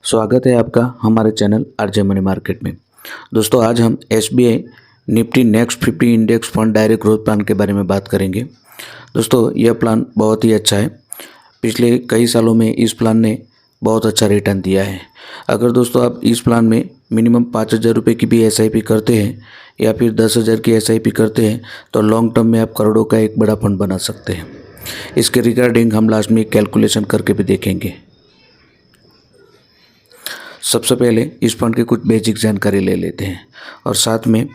स्वागत है आपका हमारे चैनल आरजे मनी मार्केट में। दोस्तों आज हम SBI Nifty next 50 index fund direct growth plan के बारे में बात करेंगे। दोस्तों यह प्लान बहुत ही अच्छा है। पिछले कई सालों में इस प्लान ने बहुत अच्छा रिटर्न दिया है। अगर दोस्तों आप इस प्लान में मिनिमम 5,000 रुपये की भी एसआईपी करते हैं या फिर 10,000 की एसआईपी करते हैं तो लॉन्ग टर्म में आप करोड़ों का एक बड़ा फंड बना सकते हैं। इसके रिगार्डिंग हम लास्ट में एक कैलकुलेशन करके भी देखेंगे। सबसे पहले इस फंड की कुछ बेसिक जानकारी ले लेते हैं और साथ में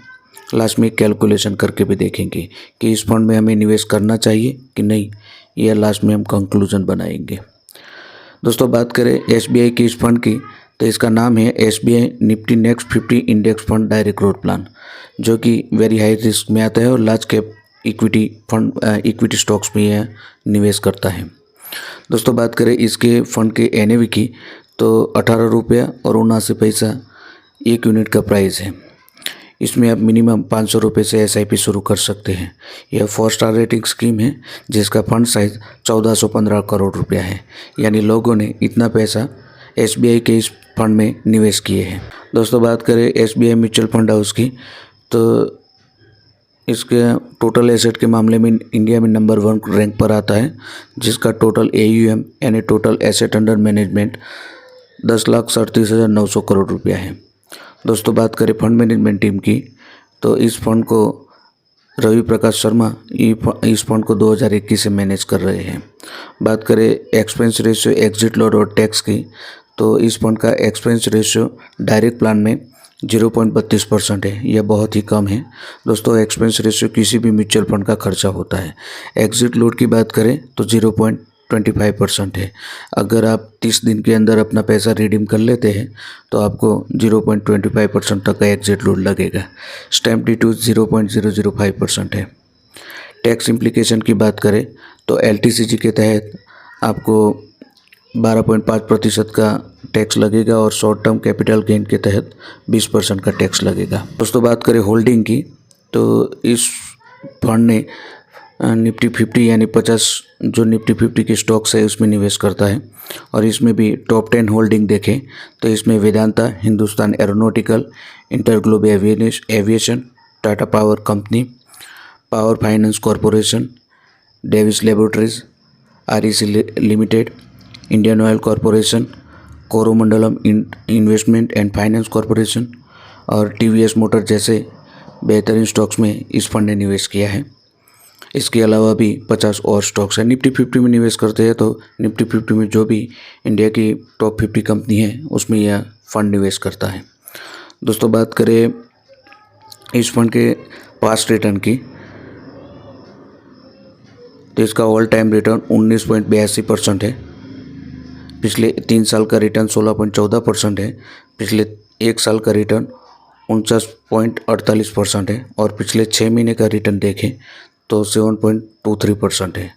लास्ट में कैलकुलेशन करके भी देखेंगे कि इस फंड में हमें निवेश करना चाहिए कि नहीं। यह लास्ट में हम कंक्लूजन बनाएंगे। दोस्तों बात करें एसबीआई की इस फंड की तो इसका नाम है SBI Nifty next 50 index fund direct growth plan, जो कि वेरी हाई रिस्क में आता है और large cap equity fund equity stocks में यह निवेश करता है। दोस्तों बात करें इसके फंड के एनएवी की तो 18 रुपया और 79 पैसा एक यूनिट का प्राइस है। इसमें आप मिनिमम 500 रुपये से एसआईपी शुरू कर सकते हैं। यह 4 स्टार रेटिंग स्कीम है जिसका फंड साइज 1415 करोड़ रुपया है, यानी लोगों ने इतना पैसा एसबीआई के इस फंड में निवेश किए हैं। दोस्तों बात करें एसबीआई म्यूचुअल फंड हाउस की तो इसके टोटल एसेट के मामले में इंडिया में नंबर 1 रैंक पर आता है, जिसका टोटल AUM यानी total asset under management 10,37,900 crore रुपया है। दोस्तों बात करें फंड मैनेजमेंट टीम की तो इस फंड को रवि प्रकाश शर्मा इस फंड को 2021 से मैनेज कर रहे हैं। बात करें एक्सपेंस रेशियो, एग्जिट लोड और टैक्स की तो इस फंड का एक्सपेंस रेशियो डायरेक्ट प्लान में 0.32% है। यह बहुत ही कम है। दोस्तों एक्सपेंस रेशियो किसी भी म्यूचुअल फंड का खर्चा होता है। एग्जिट लोड की बात करें तो 0.25% है। अगर आप 30 दिन के अंदर अपना पैसा रिडीम कर लेते हैं तो आपको 0.25% तक का एग्जिट लोड लगेगा। स्टैम्प ड्यूटी 0.005% है। टैक्स इम्प्लीकेशन की बात करें तो LTCG के तहत आपको 12.5% का टैक्स लगेगा और शॉर्ट टर्म कैपिटल गेन के तहत 20% का टैक्स लगेगा। दोस्तों बात करें होल्डिंग की तो इस फंड ने निफ्टी 50 यानी 50 जो निफ्टी 50 की स्टॉक्स है उसमें निवेश करता है और इसमें भी टॉप 10 होल्डिंग देखें तो इसमें Vedanta, Hindustan aeronautical, InterGlobe aviation, Tata power company, power finance corporation, Davis laboratories, REC limited, Indian oil corporation, कोरोमंडलम इन्वेस्टमेंट एंड फाइनेंस कॉरपोरेशन और TVS मोटर जैसे बेहतरीन स्टॉक्स में इस फंड ने निवेश किया है। इसके अलावा भी 50 और स्टॉक्स हैं। निफ्टी 50 में निवेश करते हैं तो निफ्टी 50 में जो भी इंडिया की टॉप 50 कंपनी है उसमें यह फंड निवेश करता है। दोस्तों बात करें इस फंड के पास्ट रिटर्न की तो इसका ऑल टाइम रिटर्न 19.82% है। पिछले 3 साल का रिटर्न 16.14% है। पिछले 1 साल का रिटर्न 49.48% है और पिछले 6 महीने का रिटर्न देखें तो 7.23% है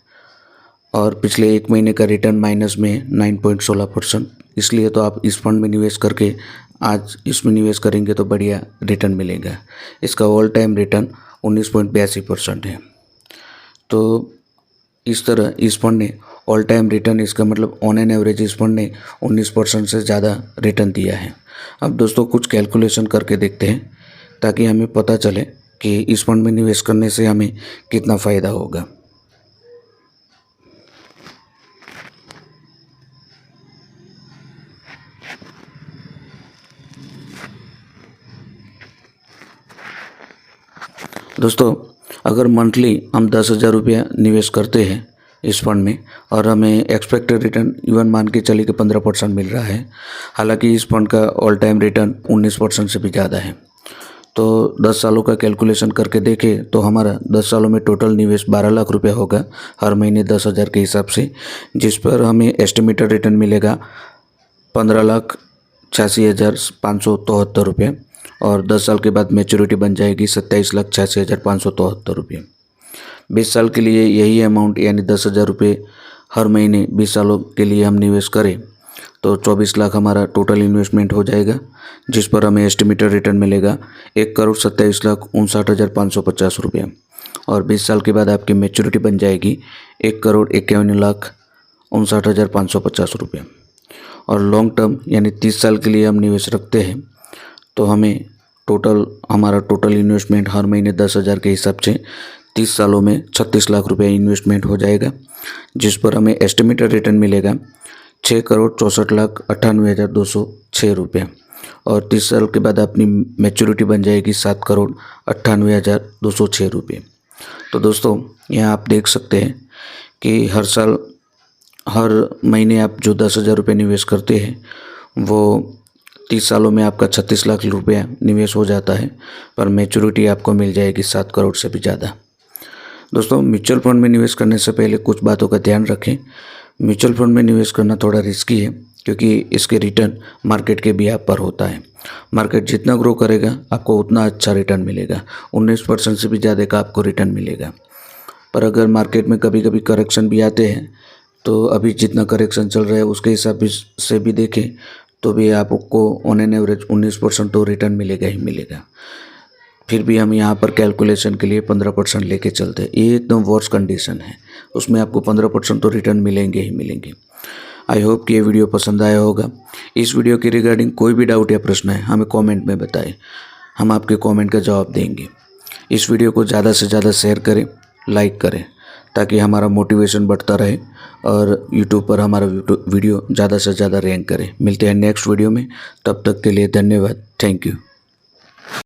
और पिछले 1 महीने का रिटर्न माइनस में 9.16%। इसलिए तो आप इस फंड में निवेश करके आज इसमें निवेश करेंगे तो बढ़िया रिटर्न मिलेगा। इसका ऑल टाइम रिटर्न 19.82% है। तो इस तरह इस फंड ने ऑल टाइम रिटर्न, इसका मतलब ऑन एन एवरेज इस फंड ने 19% से ज़्यादा रिटर्न दिया है। अब दोस्तों कुछ कैलकुलेशन करके देखते हैं ताकि हमें पता चले कि इस फंड में निवेश करने से हमें कितना फ़ायदा होगा। दोस्तों अगर मंथली हम 10,000 रुपया निवेश करते हैं इस फंड में और हमें एक्सपेक्टेड रिटर्न इवन मान के चलिए कि 15% मिल रहा है, हालांकि इस फंड का ऑल टाइम रिटर्न 19% से भी ज़्यादा है। तो 10 सालों का कैलकुलेशन करके देखें तो हमारा 10 सालों में टोटल निवेश 12 लाख रुपया होगा हर महीने 10,000 के हिसाब से, जिस पर हमें एस्टिमेटेड रिटर्न मिलेगा 15,86,573 रुपये और 10 साल के बाद मैच्योरिटी बन जाएगी 27,86,573 रुपये। 20 साल के लिए यही अमाउंट यानी 10,000 रुपये हर महीने 20 सालों के लिए हम निवेश करें तो 24 लाख हमारा टोटल इन्वेस्टमेंट हो जाएगा, जिस पर हमें एस्टिमेटेड रिटर्न मिलेगा 1,27,59,550 रुपये और 20 साल के बाद आपकी मैच्योरिटी बन जाएगी 1,51,59,550 रुपये। और लॉन्ग टर्म यानी 30 साल के लिए हम निवेश रखते हैं तो हमारा टोटल इन्वेस्टमेंट हर महीने 10,000 के हिसाब से 30 सालों में 36 लाख रुपये इन्वेस्टमेंट हो जाएगा, जिस पर हमें एस्टिमेटेड रिटर्न मिलेगा 6,64,98,206 रुपये। और 30 साल के बाद अपनी मैच्योरिटी बन जाएगी 7,98,206 रुपये। तो दोस्तों यहाँ आप देख सकते हैं कि हर महीने आप जो 10,000 रुपये निवेश करते हैं वो 30 सालों में आपका 36 लाख रुपया निवेश हो जाता है, पर मैच्योरिटी आपको मिल जाएगी 7 करोड़ से भी ज़्यादा। दोस्तों म्यूचुअल फंड में निवेश करने से पहले कुछ बातों का ध्यान रखें। म्यूचुअल फंड में निवेश करना थोड़ा रिस्की है क्योंकि इसके रिटर्न मार्केट के बिहाफ पर होता है। मार्केट जितना ग्रो करेगा आपको उतना अच्छा रिटर्न मिलेगा, 19% से भी ज़्यादा का आपको रिटर्न मिलेगा। पर अगर मार्केट में कभी कभी करेक्शन भी आते हैं तो अभी जितना करेक्शन चल रहा है उसके हिसाब से भी देखें तो भी आपको ऑन एन एवरेज 19% तो रिटर्न मिलेगा ही मिलेगा। फिर भी हम यहाँ पर कैलकुलेशन के लिए 15% लेके चलते हैं। ये एकदम वर्स्ट कंडीशन है, उसमें आपको 15% तो रिटर्न मिलेंगे ही मिलेंगे। आई होप कि ये वीडियो पसंद आया होगा। इस वीडियो के रिगार्डिंग कोई भी डाउट या प्रश्न है हमें कमेंट में बताएं, हम आपके कमेंट का जवाब देंगे। इस वीडियो को ज़्यादा से ज़्यादा शेयर करें, लाइक करें, ताकि हमारा मोटिवेशन बढ़ता रहे और यूट्यूब पर हमारा वीडियो ज़्यादा से ज़्यादा रैंक करे। मिलते हैं नेक्स्ट वीडियो में, तब तक के लिए धन्यवाद। Thank you.